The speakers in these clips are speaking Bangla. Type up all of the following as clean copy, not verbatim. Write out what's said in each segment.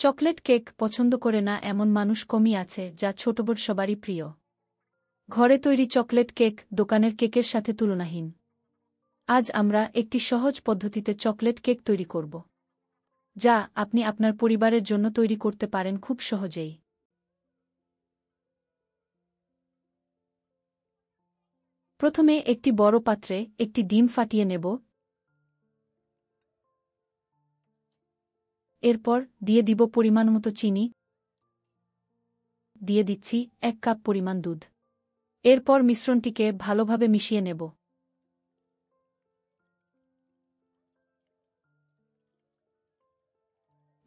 চকলেট কেক পছন্দ করে না এমন মানুষ কমই আছে, যা ছোটবড় সবারই প্রিয়। ঘরে তৈরি চকলেট কেক দোকানের কেকের সাথে তুলনাহীন। আজ আমরা একটি সহজ পদ্ধতিতে চকলেট কেক তৈরি করব, যা আপনি আপনার পরিবারের জন্য তৈরি করতে পারেন খুব সহজেই। প্রথমে একটি বড় পাত্রে একটি ডিম ফাটিয়ে নেব। এরপর দিয়ে দিব পরিমাণমতো চিনি, দিয়ে দিচ্ছি 1 কাপ পরিমাণ দুধ। এরপর মিশ্রণটিকে ভালোভাবে মিশিয়ে নেব।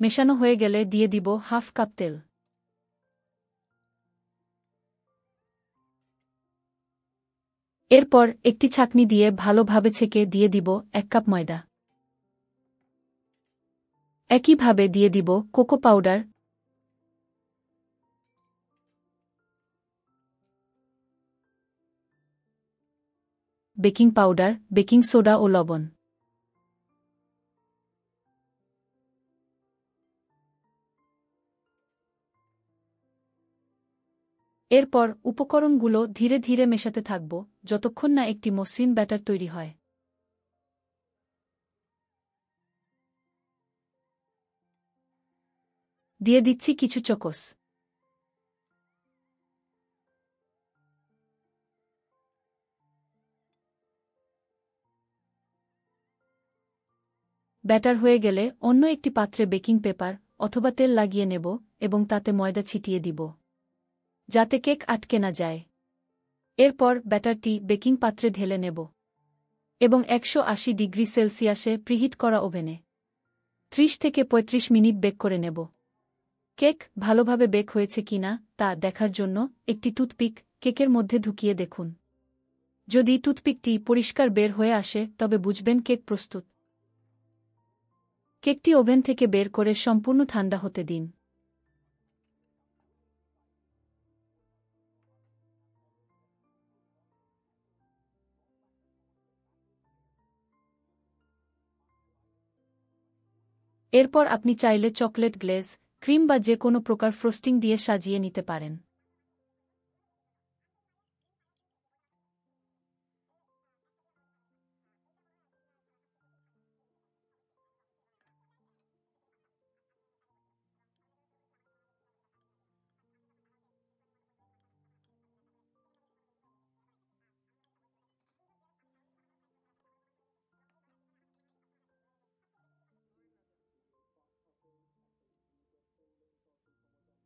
মেশানো হয়ে গেলে দিয়ে দিব হাফ কাপ তেল। এরপর একটি ছাঁকনি দিয়ে ভালোভাবে ছেঁকে দিয়ে দিব 1 কাপ ময়দা। একইভাবে দিয়ে দিব cocoa powder, baking powder, baking soda ও লবণ। এরপর উপকরণগুলো ধীরে ধীরে মেশাতে থাকব যতক্ষণ না একটি মসৃণ ব্যাটার তৈরি হয়। দিয়ে দিচ্ছি কিছু চকোস। ব্যাটার হয়ে গেলে অন্য একটি পাত্রে বেকিং পেপার অথবা তেল লাগিয়ে নেব এবং তাতে ময়দা ছিটিয়ে দিব, যাতে কেক আটকে না যায়। এরপর ব্যাটারটি বেকিং পাত্রে ঢেলে নেব এবং 180 ডিগ্রি সেলসিয়াসে প্রিহিট করা ওভেনে 30 থেকে 35 মিনিট বেক করে নেব। কেক ভালোভাবে বেক হয়েছে কিনা তা দেখার জন্য একটি টুথপিক কেকের মধ্যে ঢুকিয়ে দেখুন। যদি টুথপিকটি পরিষ্কার বের হয়ে আসে তবে বুঝবেন কেক প্রস্তুত। কেকটি ওভেন থেকে বের করে সম্পূর্ণ ঠান্ডা হতে দিন। এরপর আপনি চাইলে চকলেট গ্লেজ, ক্রিম বা যে কোনো প্রকার ফ্রস্টিং দিয়ে সাজিয়ে নিতে পারেন।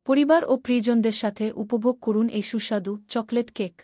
পরিবার ও প্রিয়জনদের সাথে উপভোগ করুন এই সুস্বাদু চকলেট কেক।